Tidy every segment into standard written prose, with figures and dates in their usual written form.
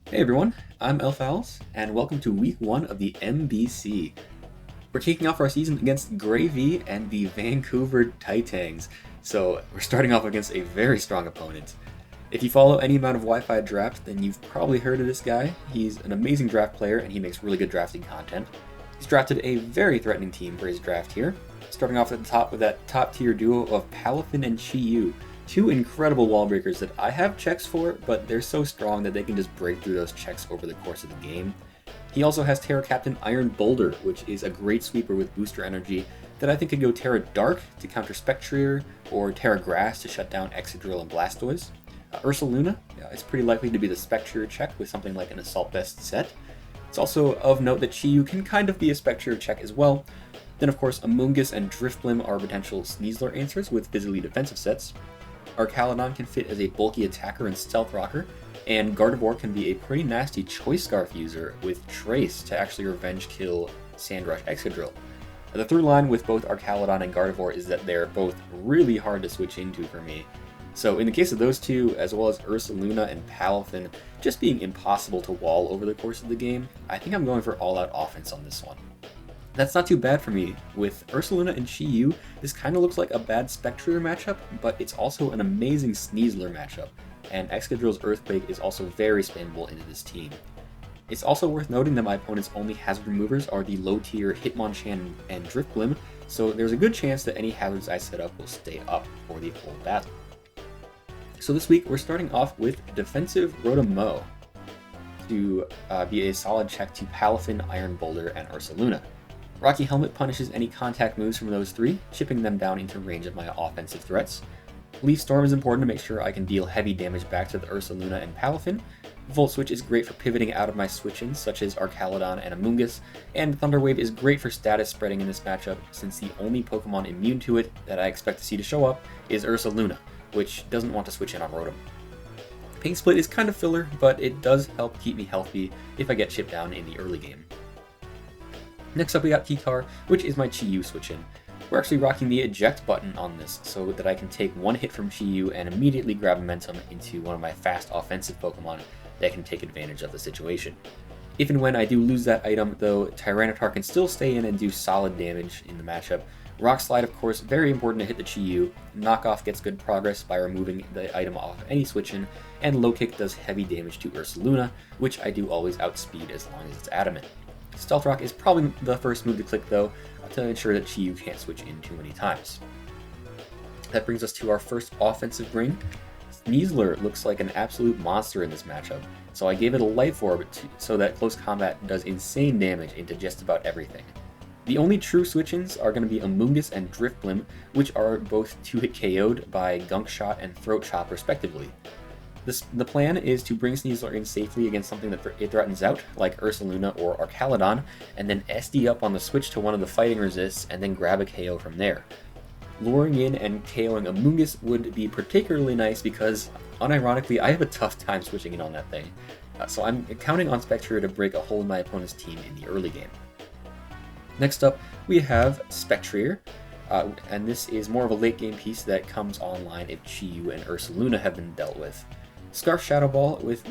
Hey everyone, I'm Elfowls, and welcome to week 1 of the MBC. We're kicking off our season against Greyveee and the Vancouver Titans, so we're starting off against a very strong opponent. If you follow any amount of Wi-Fi draft, then you've probably heard of this guy. He's an amazing draft player and he makes really good drafting content. He's drafted a very threatening team for his draft here, starting off at the top with that top tier duo of Palafin and Chi-Yu. Two incredible wall breakers that I have checks for, but they're so strong that they can just break through those checks over the course of the game. He also has Terra Captain Iron Boulder, which is a great sweeper with booster energy that I think could go Terra Dark to counter Spectrier, or Terra Grass to shut down Excadrill and Blastoise. Ursaluna is pretty likely to be the Spectrier check with something like an Assault Vest set. It's also of note that Chi-Yu can kind of be a Spectrier check as well. Then of course Amoonguss and Drifblim are potential Sneasler answers with physically defensive sets. Archaludon can fit as a bulky attacker and stealth rocker, and Gardevoir can be a pretty nasty Choice Scarf user with Trace to actually revenge kill Sandrush Excadrill. The through line with both Archaludon and Gardevoir is that they're both really hard to switch into for me. So in the case of those two, as well as Ursaluna and Palafin just being impossible to wall over the course of the game, I think I'm going for all-out offense on this one. That's not too bad for me. With Ursaluna and Chi-Yu, this kind of looks like a bad Spectrier matchup, but it's also an amazing Sneasler matchup, and Excadrill's Earthquake is also very spammable into this team. It's also worth noting that my opponent's only hazard removers are the low-tier Hitmonchan and Drifblim, so there's a good chance that any hazards I set up will stay up for the whole battle. So this week, we're starting off with defensive Rotom-Mow to be a solid check to Palafin, Iron Boulder, and Ursaluna. Rocky Helmet punishes any contact moves from those three, chipping them down into range of my offensive threats. Leaf Storm is important to make sure I can deal heavy damage back to the Ursaluna and Palafin. Volt Switch is great for pivoting out of my switch-ins, such as Archaludon and Amoonguss, and Thunder Wave is great for status spreading in this matchup, since the only Pokemon immune to it that I expect to see to show up is Ursaluna, which doesn't want to switch in on Rotom. Pain Split is kind of filler, but it does help keep me healthy if I get chipped down in the early game. Next up we got Kikar, which is my Chi-Yu switch-in. We're actually rocking the eject button on this so that I can take one hit from Chi-Yu and immediately grab momentum into one of my fast offensive Pokemon that can take advantage of the situation. If and when I do lose that item, though, Tyranitar can still stay in and do solid damage in the matchup. Rock Slide, of course, very important to hit the Chi-Yu. Knockoff gets good progress by removing the item off any switch-in, and Low Kick does heavy damage to Ursaluna, which I do always outspeed as long as it's adamant. Stealth Rock is probably the first move to click though, to ensure that Chi-Yu can't switch in too many times. That brings us to our first offensive ring. Sneasler looks like an absolute monster in this matchup, so I gave it a Life Orb so that close combat does insane damage into just about everything. The only true switch-ins are going to be Amoonguss and Drifblim, which are both 2-hit KO'd by Gunk Shot and Throat Chop respectively. The plan is to bring Sneasler in safely against something that it threatens out, like Ursaluna or Archaludon, and then SD up on the switch to one of the fighting resists, and then grab a KO from there. Luring in and KOing Amoonguss would be particularly nice because, unironically, I have a tough time switching in on that thing. So I'm counting on Spectrier to break a hole in my opponent's team in the early game. Next up, we have Spectrier. And this is more of a late game piece that comes online if Chi-Yu and Ursaluna have been dealt with. Scarf Shadow Ball with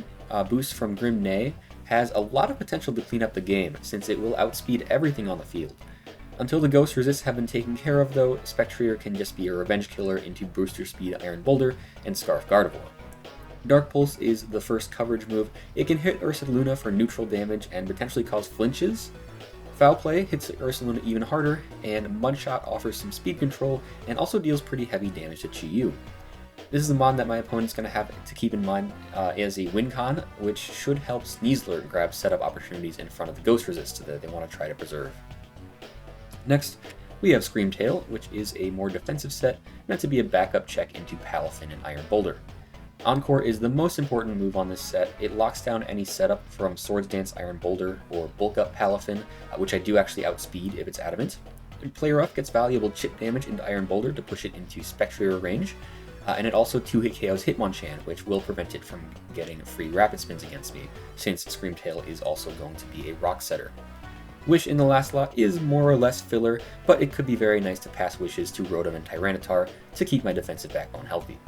boost from Grim Neigh has a lot of potential to clean up the game, since it will outspeed everything on the field. Until the Ghost Resists have been taken care of though, Spectrier can just be a revenge killer into Booster Speed Iron Boulder and Scarf Gardevoir. Dark Pulse is the first coverage move. It can hit Ursaluna for neutral damage and potentially cause flinches. Foul Play hits Ursaluna even harder, and Mudshot offers some speed control and also deals pretty heavy damage to Chi-Yu. This is a mon that my opponent's going to have to keep in mind as a win con, which should help Sneasler grab setup opportunities in front of the Ghost Resist that they want to try to preserve. Next, we have Scream Tail, which is a more defensive set, meant to be a backup check into Palafin and Iron Boulder. Encore is the most important move on this set. It locks down any setup from Swords Dance Iron Boulder or Bulk Up Palafin, which I do actually outspeed if it's adamant. Player Up gets valuable chip damage into Iron Boulder to push it into Spectrier range. And it also 2-hit KOs Hitmonchan, which will prevent it from getting free Rapid Spins against me, since Scream Tail is also going to be a Rock Setter. Wish in the last slot is more or less filler, but it could be very nice to pass wishes to Rotom and Tyranitar to keep my defensive backbone healthy.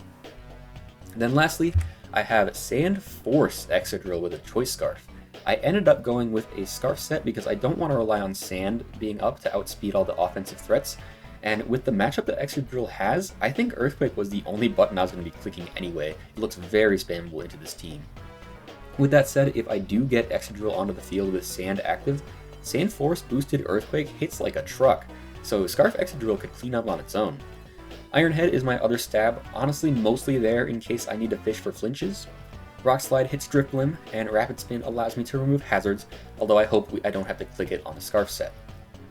And then lastly, I have Sand Force Excadrill with a Choice Scarf. I ended up going with a Scarf set because I don't want to rely on Sand being up to outspeed all the offensive threats, and with the matchup that Excadrill has, I think Earthquake was the only button I was going to be clicking anyway. It looks very spammable into this team. With that said, if I do get Excadrill onto the field with Sand active, Sand Force boosted Earthquake hits like a truck, so Scarf Excadrill could clean up on its own. Iron Head is my other stab, honestly mostly there in case I need to fish for flinches. Rock Slide hits Drifblim, and Rapid Spin allows me to remove hazards, although I hope I don't have to click it on the Scarf set.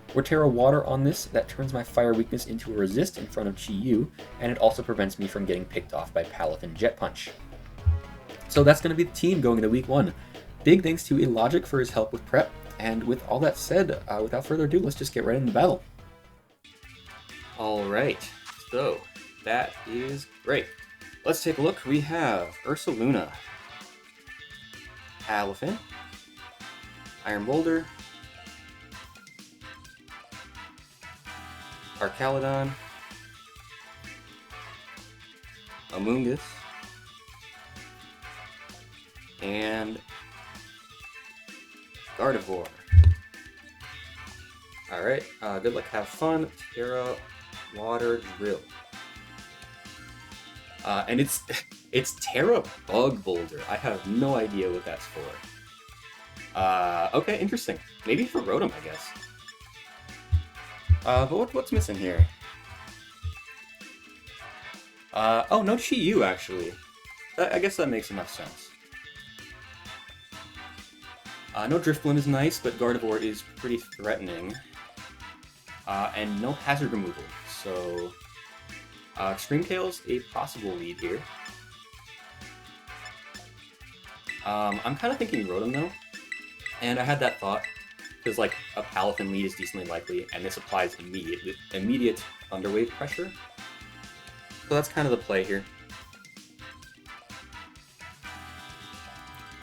Torterra Water on this, that turns my fire weakness into a resist in front of Chi-Yu, and it also prevents me from getting picked off by Palafin Jet Punch. So that's going to be the team going into week 1. Big thanks to Illogic for his help with prep, and with all that said, without further ado, let's just get right into battle. Alright, so that is great. Let's take a look. We have Ursaluna, Palafin, Iron Boulder, Arcaludon, Amoonguss, and Gardevoir. Alright, good luck, have fun. Terra Water Drill. And it's Terra Bug Boulder. I have no idea what that's for. Okay, interesting. Maybe for Rotom, I guess. But what's missing here? Oh, no Chi-Yu, actually. I guess that makes enough sense. No Drifblim is nice, but Gardevoir is pretty threatening. And no hazard removal, so... Extreme Tail's a possible lead here. I'm kind of thinking Rotom, though. And I had that thought, because like a Palafin lead is decently likely, and this applies immediate Thunderwave pressure. So that's kind of the play here.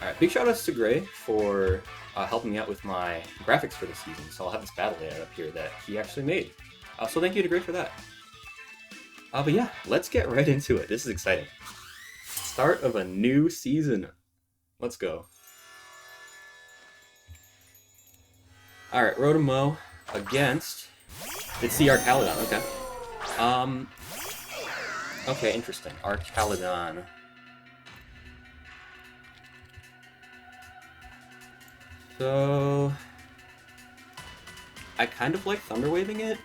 Alright, big shoutouts to Gray for helping me out with my graphics for the season, so I'll have this battle layout up here that he actually made. So thank you to Gray for that. But yeah, let's get right into it. This is exciting. Start of a new season. Let's go. Alright, Rotom-Mow against... It's the Arcaludon, okay. Okay, interesting. Arcaludon. So... I kind of like Thunderwaving it.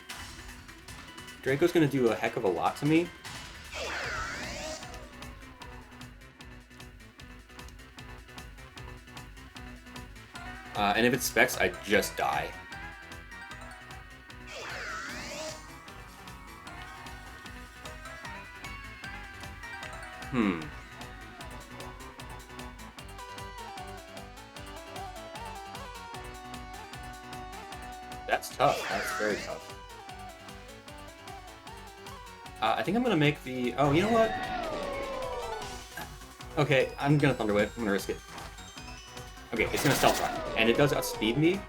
Draco's gonna do a heck of a lot to me. And if it specs, I just die. That's tough. That's very tough. I think I'm gonna make the... Oh, you know what? Okay, I'm gonna Thunderwave. I'm gonna risk it. Okay, it's gonna Stealth Rock, and it does outspeed me.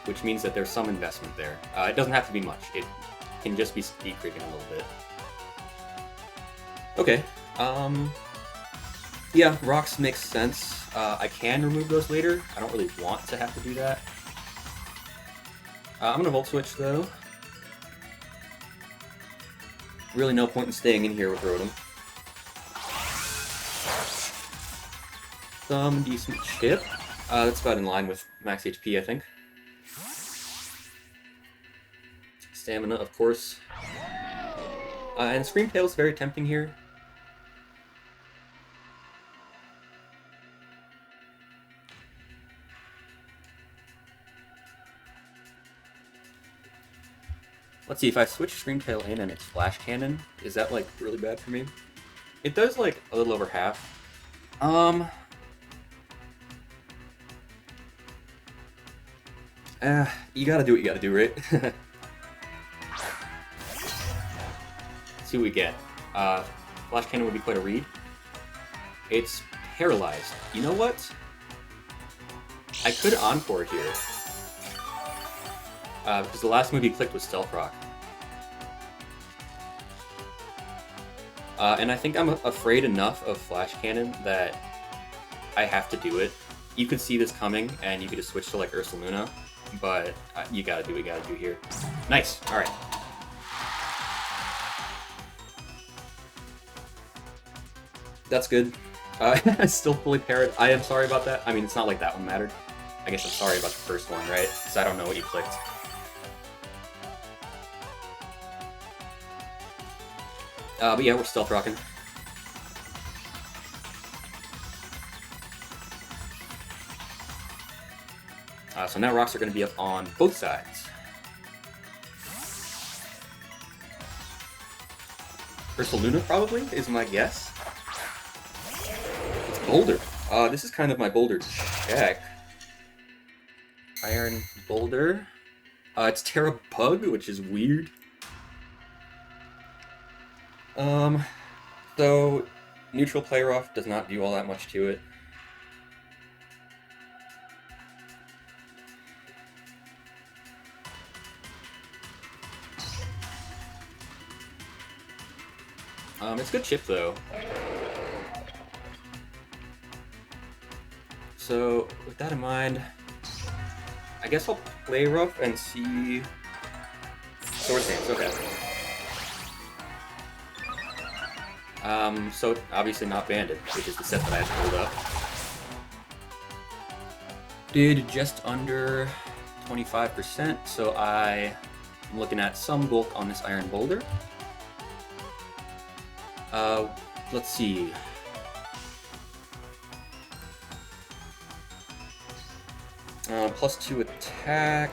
Which means that there's some investment there. It doesn't have to be much. It can just be speed creeping a little bit. Okay, yeah, rocks makes sense. I can remove those later. I don't really want to have to do that. I'm gonna Volt Switch, though. Really no point in staying in here with Rotom. Some decent chip. That's about in line with max HP, I think. Stamina, of course. And Scream Tail's very tempting here. Let's see, if I switch Scream Tail in and it's Flash Cannon, is that, like, really bad for me? It does, like, a little over half. You gotta do what you gotta do, right? Let's see what we get. Flash Cannon would be quite a read. It's paralyzed. You know what? I could Encore here. because the last move he clicked was Stealth Rock. And I think I'm afraid enough of Flash Cannon that I have to do it. You could see this coming, and you could just switch to like Ursaluna, but you gotta do what you gotta do here. Nice. All right. That's good. Still fully parried. I am sorry about that. I mean, it's not like that one mattered. I guess I'm sorry about the first one, right? Because I don't know what you clicked. But yeah, we're stealth rocking. So now rocks are going to be up on both sides. Ursaluna probably is my guess. It's Boulder. This is kind of my Boulder check. Iron Boulder. It's Terra Bug, which is weird. So neutral play rough does not do all that much to it. It's good chip though. So with that in mind, I guess I'll play rough and see Swords Dance. Okay. So obviously not Banded, which is the set that I have to hold up. Did just under 25%, so I'm looking at some bulk on this Iron Boulder. Let's see. +2 attack.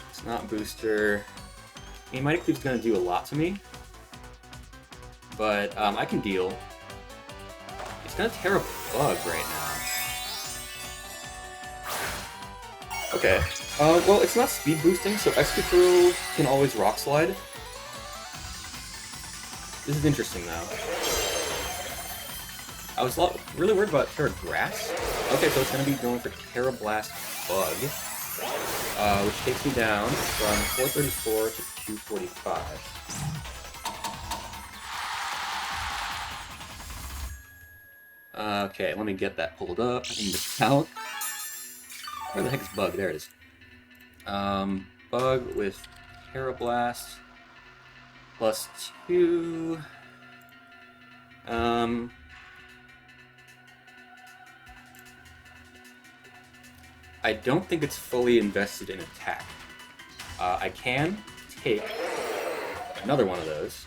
It's not booster. I mean, Mighty Cleave's gonna do a lot to me, but I can deal. It's gonna tear a bug right now. Okay. Well, it's not speed boosting, so Excadrill can always Rock Slide. This is interesting, though. I was really worried about Terra Grass. Okay, so it's going to be going for Terra Blast Bug, which takes me down from 434 to 245. Okay, let me get that pulled up in the count. Where the heck is Bug? There it is. Bug with Terra Blast. +2. I don't think it's fully invested in attack. I can take another one of those.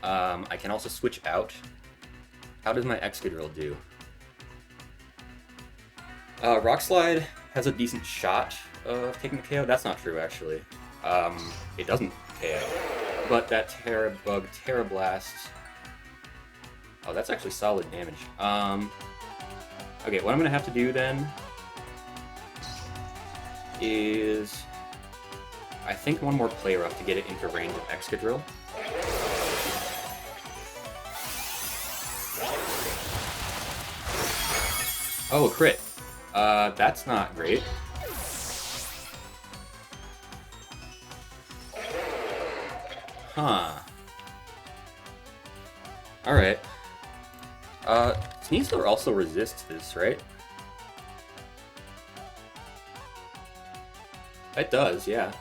I can also switch out. How does my Excadrill do? Rock Slide has a decent shot of taking the KO. That's not true, actually. It doesn't KO. But that Terra Bug, Terra Blast... Oh, that's actually solid damage. Okay, what I'm going to have to do then is... I think one more play rough to get it into range of Excadrill. Oh, a crit. That's not great. Huh. Alright. Sneasler also resists this, right? It does, yeah.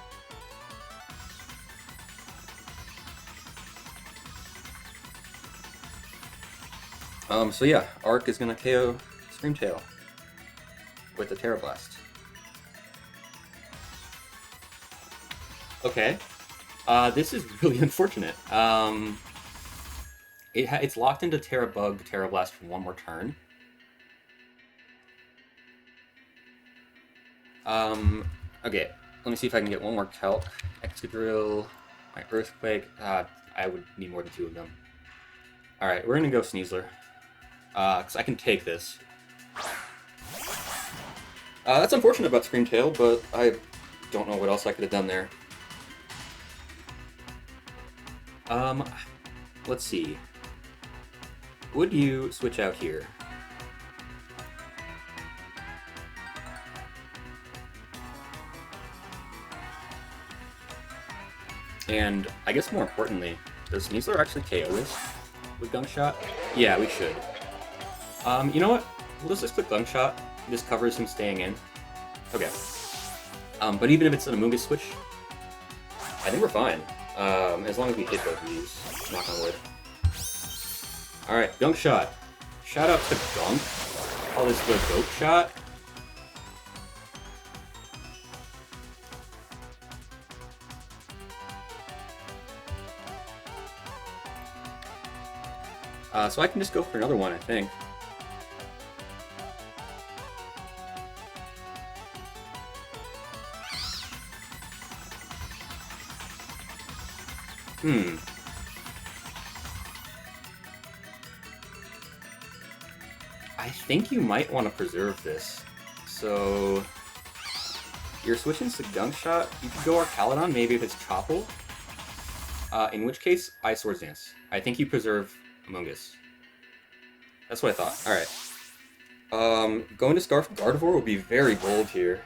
So yeah, Arc is gonna KO Screamtail with the Terra Blast. Okay. This is really unfortunate. It's locked into Terra Bug, Terra Blast for one more turn. Okay, let me see if I can get one more Calc. Excadrill, my Earthquake. I would need more than 2 of them. Alright, we're gonna go Sneasler. Because I can take this. That's unfortunate about Screamtail, but I don't know what else I could have done there. Let's see. Would you switch out here? And I guess more importantly, does Sneasler actually KO this with Gunk Shot? Yeah, we should. You know what? We'll just click Gunk Shot. This covers him staying in. Okay. But even if it's an Amoonguss switch, I think we're fine. As long as we hit both of these. Knock on wood. Alright, Gunk Shot. Shout out to Gunk. Call this the Goat Shot. So I can just go for another one, I think. I think you might want to preserve this. So you're switching to Gunk Shot. You could go Archaludon, maybe if it's Chople. In which case, I Swords Dance. I think you preserve Amoonguss. That's what I thought. Alright. Going to Scarf Gardevoir would be very bold here.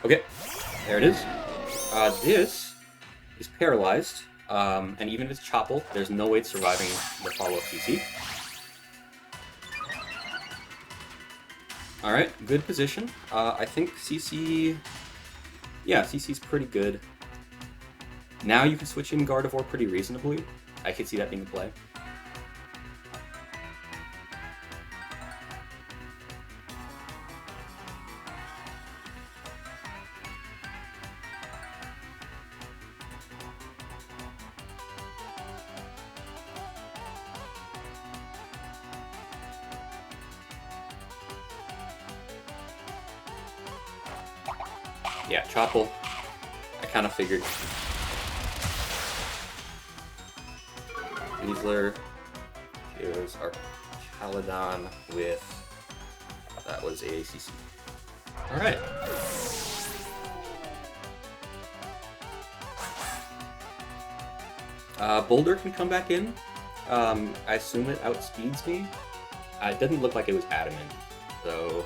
Okay, there it is. This is paralyzed, and even if it's Chople, there's no way it's surviving the follow-up CC. Alright, good position. I think CC... Yeah, CC's pretty good. Now you can switch in Gardevoir pretty reasonably. I could see that being a play. Yeah, Chople. I kind of figured. Sneasler. Here's our Archaludon with... That was AACC. Alright. Boulder can come back in. I assume it outspeeds me. It didn't look like it was adamant, so...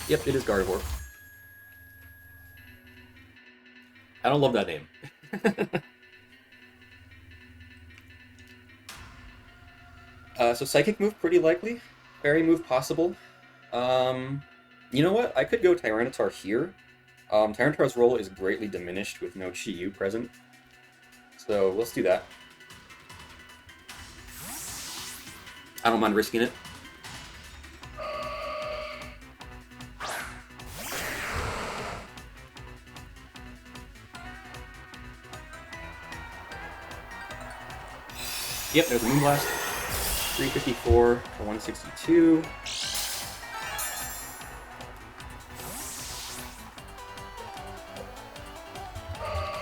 Yep, it is Gardevoir. I don't love that name. So Psychic move pretty likely. Fairy move possible. You know what? I could go Tyranitar here. Tyranitar's role is greatly diminished with no Chi-Yu present. So let's do that. I don't mind risking it. Yep, there's a Moonblast. 354 to 162.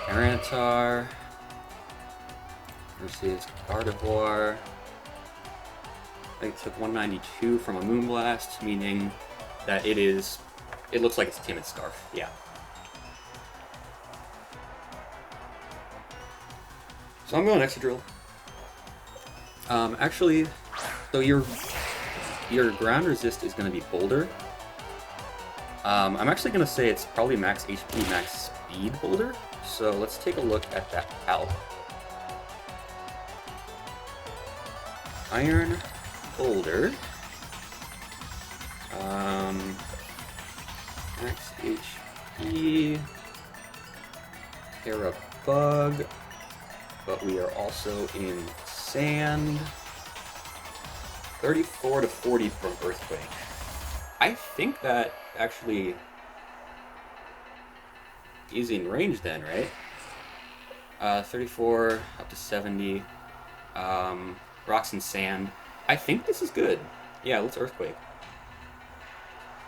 Tyranitar versus Gardevoir. I took 192 from a Moonblast, meaning that it looks like it's Timid Scarf, yeah. So I'm going Excadrill. Actually, so your ground resist is going to be Boulder. I'm actually going to say it's probably max HP, max speed Boulder. So let's take a look at that calc. Iron Boulder. Max HP. Terra Bug. But we are also in Sand. 34 to 40 from Earthquake. I think that actually is in range then, right? 34 up to 70. Rocks and Sand. I think this is good. Yeah, let's Earthquake.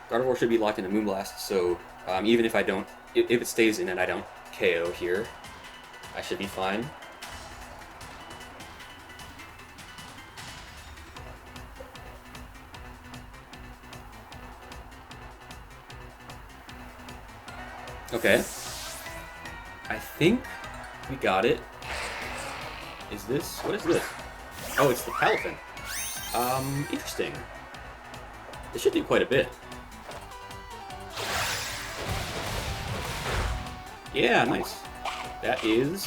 Gardevoir should be locked into Moonblast, so even if I don't, if it stays in and I don't KO here, I should be fine. Okay. I think we got it. Is this... What is this? Oh, it's the Palafin. Interesting. This should do quite a bit. Yeah, nice. That is...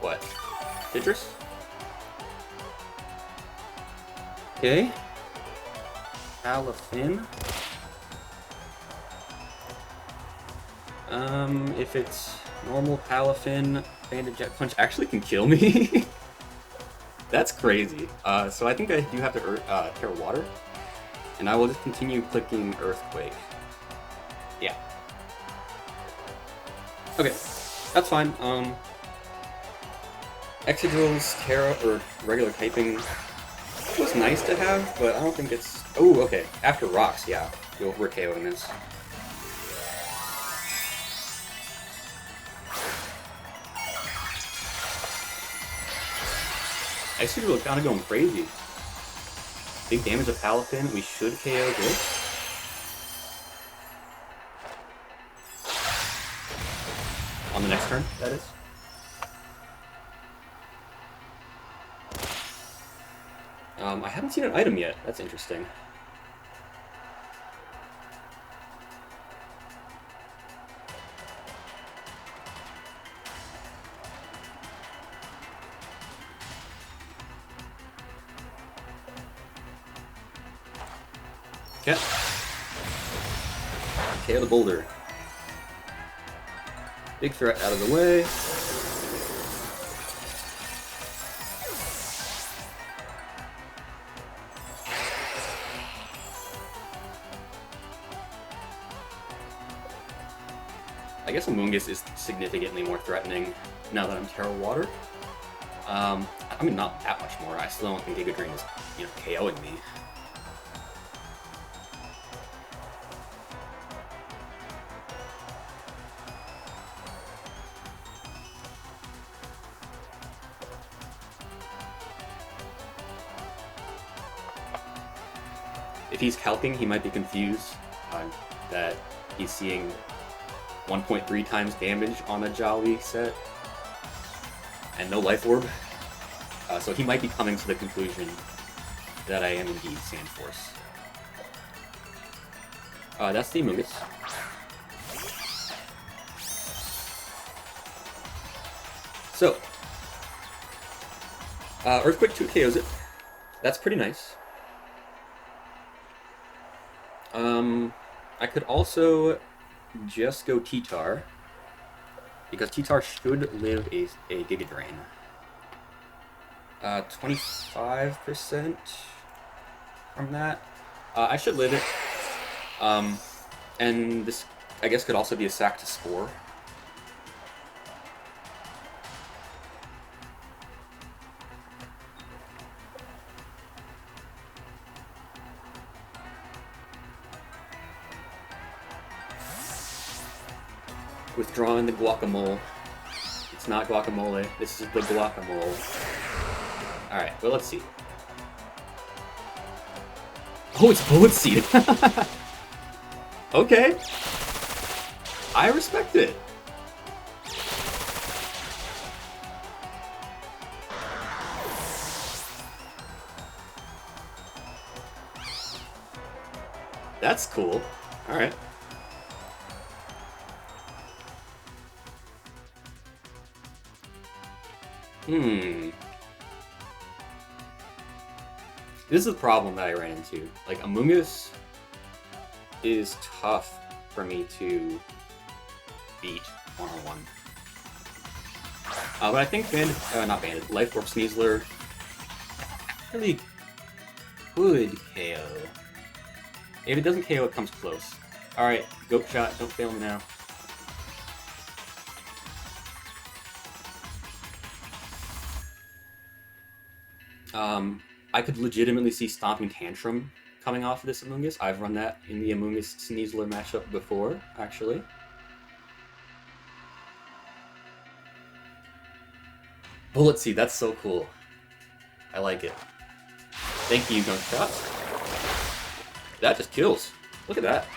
what? Citrus? Okay. Palafin. If it's normal Palafin, Banded Jet Punch actually can kill me. That's crazy. So I think I do have to Terra Water, and I will just continue clicking Earthquake. Yeah. Okay, that's fine. Excadrill's Terra or regular typing was nice to have, but I don't think it's. Oh, okay. After Rocks, yeah, we're KOing this. Excadrill is kind of going crazy. Big damage of Palafin. We should KO this. On the next turn, that is. I haven't seen an item yet. That's interesting. Okay. KO the boulder. Big threat out of the way. I guess Amoonguss is significantly more threatening now that I'm Terra Water. I mean, not that much more. I still don't think Giga Drain is, KOing me. If he's calcing, he might be confused that he's seeing 1.3 times damage on a Jolly set and no Life Orb. So he might be coming to the conclusion that I am indeed Sand Force. That's the Amoonguss. So, Earthquake 2 KOs it. That's pretty nice. I could also just go T-Tar, because T-Tar should live a Giga Drain. 25% from that. I should live it. And this, I guess, could also be a sack to Spore. Withdrawing the Guacamole. It's not Guacamole, this is the Guacamole. Alright, well, let's see. Oh, it's Bullet Seed! Okay. I respect it. That's cool. Alright. This is the problem that I ran into. Like, Amoonguss is tough for me to beat one-on-one. But I think not Banded, Life Orb Sneasler really could KO. If it doesn't KO, it comes close. Alright, Goat Shot, don't fail me now. I could legitimately see Stomping Tantrum coming off of this Amoonguss. I've run that in the Amoonguss Sneasler matchup before, actually. Bullet Seed, that's so cool. I like it. Thank you, Gunshot. That just kills. Look at that.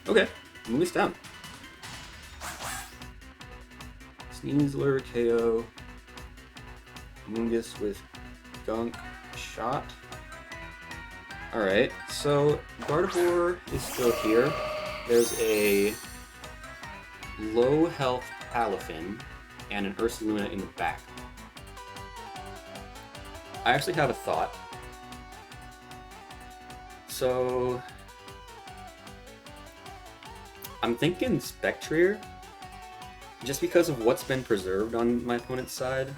Okay, Amoonguss down. Sneasler, KO. Mungus with Gunk Shot. Alright, so Gardevoir is still here. There's a low health Palafin and an Ursaluna in the back. I actually have a thought. So I'm thinking Spectrier, just because of what's been preserved on my opponent's side.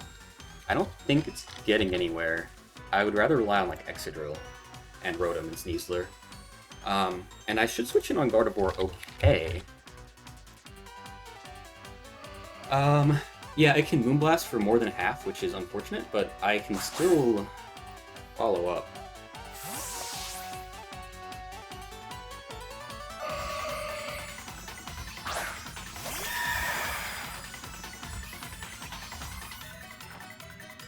I don't think it's getting anywhere. I would rather rely on like Excadrill and Rotom and Sneasler. And I should switch in on Gardevoir okay. Yeah, it can Moonblast for more than half, which is unfortunate, but I can still follow up.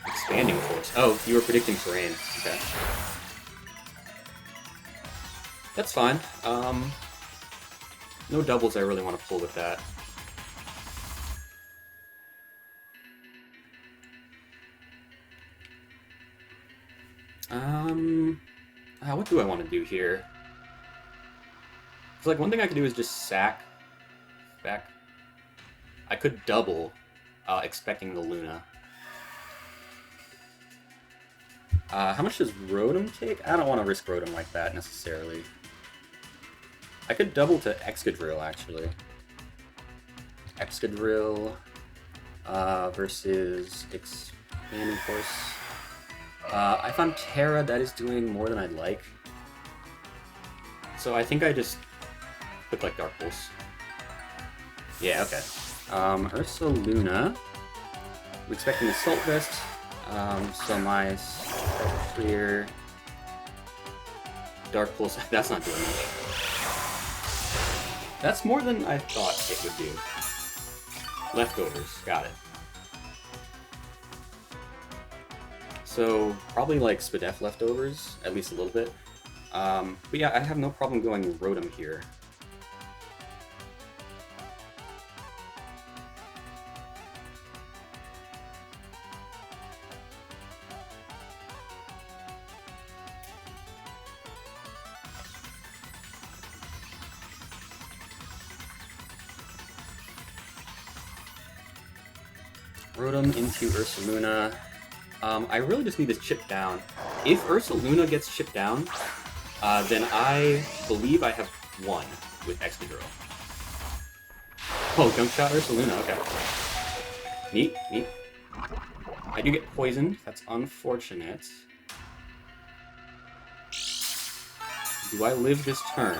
Expanding Force. Oh, you were predicting terrain. Okay. That's fine. No doubles I really want to pull with that. What do I want to do here? It's like one thing I could do is just sack back. I could double, expecting the Luna. How much does Rotom take? I don't want to risk Rotom like that necessarily. I could double to Excadrill actually. Excadrill versus Expanding Force. I found Terra that is doing more than I'd like. So I think I just put like Dark Pulse. Yeah, okay. Ursaluna. I'm expecting Assault Vest. So my Spectrier, Dark Pulse, that's not doing much. That's more than I thought it would do. Leftovers, got it. So, probably like Spadef leftovers, at least a little bit. But yeah, I have no problem going Rotom here. Rotom into Ursaluna. I really just need this chip down. If Ursaluna gets chipped down, then I believe I have won with Excadrill. Oh, Gunk Shot Ursaluna, okay. Neat, neat. I do get poisoned, that's unfortunate. Do I live this turn?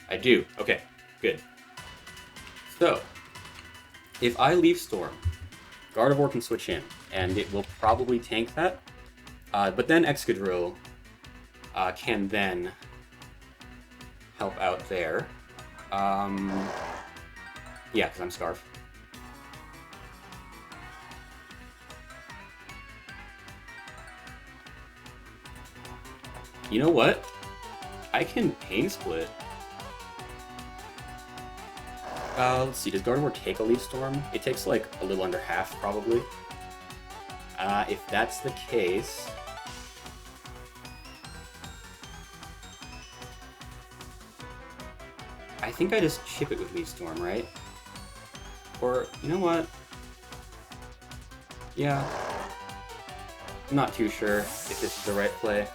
I do, okay, good. So, if I leave Storm, Gardevoir can switch in, and it will probably tank that. But then Excadrill can then help out there. Yeah, because I'm Scarf. You know what? I can Pain Split. Let's see, does Gardevoir take a Leaf Storm? It takes like a little under half, probably. If that's the case... I think I just chip it with Leaf Storm, right? Or, you know what? Yeah. I'm not too sure if this is the right play.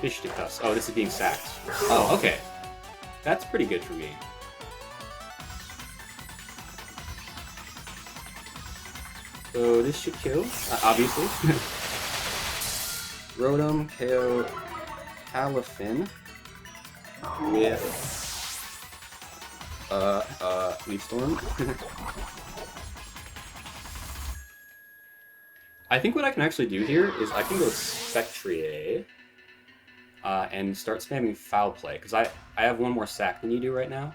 Fish to Cuss. Oh, this is being sacked. Oh, okay. That's pretty good for me. So this should kill, obviously. Rotom, KO, Palafin with Leaf Storm. I think what I can actually do here is I can go Spectrier and start spamming Foul Play, because I have one more sack than you do right now.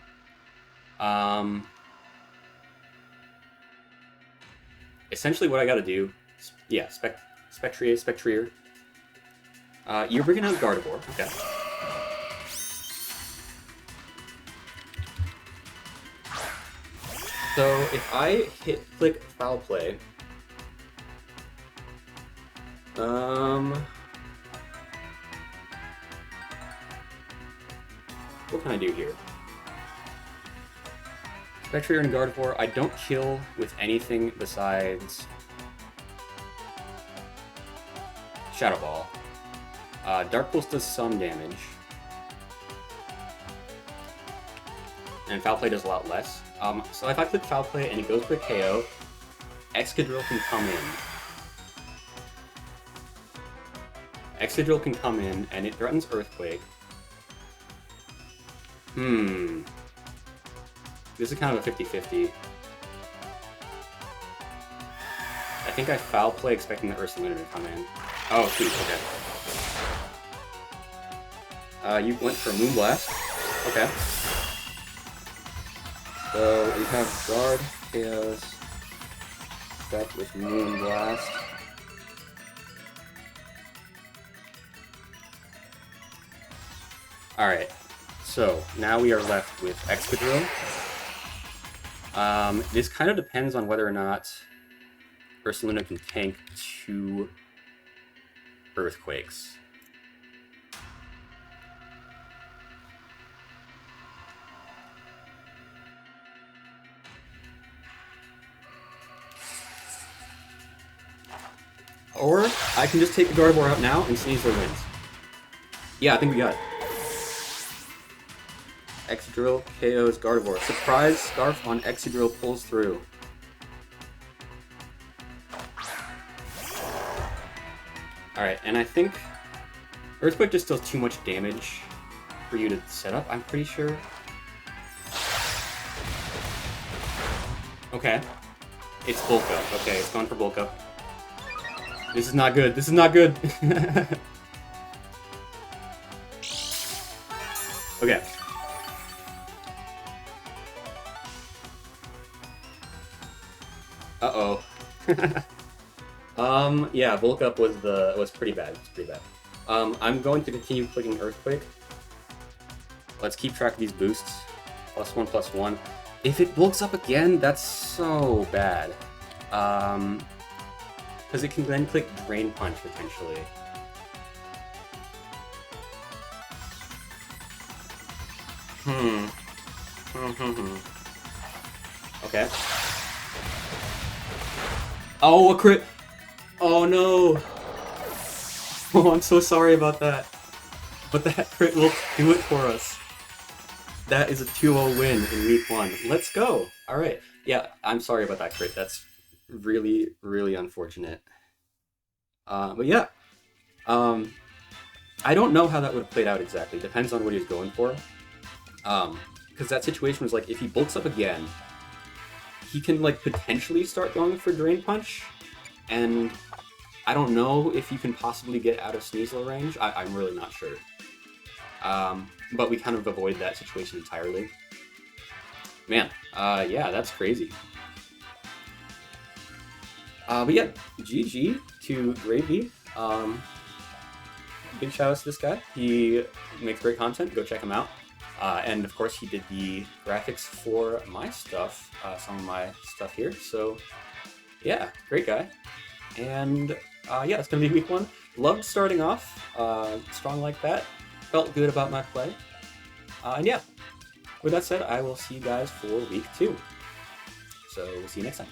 Essentially what I gotta do, yeah, Spectrier. You're bringing out Gardevoir. Okay. So if I click Foul Play, what can I do here? Spectre and Gardevoir, I don't kill with anything besides Shadow Ball. Dark Pulse does some damage. And Foul Play does a lot less. So if I click Foul Play and it goes for a KO, Excadrill can come in. Excadrill can come in and it threatens Earthquake. This is kind of a 50-50. I think I Foul Play expecting the Ursaluna to come in. Oh, shoot, okay. You went for Moonblast. Okay. So we have Guard, Chaos, Step with Moonblast. Alright, so now we are left with Excadrill. This kind of depends on whether or not Ursaluna can tank 2 Earthquakes. Or I can just take the Gardevoir out now and Sneasler wins. Yeah, I think we got it. Excadrill KOs Gardevoir. Surprise Scarf on Excadrill pulls through. Alright, and I think Earthquake just does too much damage for you to set up, I'm pretty sure. Okay. It's Bulk Up. Okay, it's going for Bulk Up. This is not good. This is not good. Okay. Uh-oh. Yeah, Bulk Up was pretty bad. It's pretty bad. I'm going to continue clicking Earthquake. Let's keep track of these boosts. +1, +1. If it bulks up again, that's so bad. Because it can then click Drain Punch, potentially. Okay. Oh, a crit! Oh no! Oh, I'm so sorry about that. But that crit will do it for us. That is a 2-0 win in week 1. Let's go! Alright. Yeah, I'm sorry about that crit. That's really, really unfortunate. But yeah. I don't know how that would have played out exactly. Depends on what he was going for. Because that situation was like, if he bulks up again, he can like potentially start going for Drain Punch, and I don't know if you can possibly get out of Sneasler range. I'm really not sure. But we kind of avoid that situation entirely. Man, yeah, that's crazy. But yeah, GG to Greyveee. Big shout out to this guy. He makes great content. Go check him out. And of course, he did the graphics for my stuff, some of my stuff here. So yeah, great guy. And yeah, it's gonna be week 1. Loved starting off strong like that. Felt good about my play. And yeah, with that said, I will see you guys for week 2. So we'll see you next time.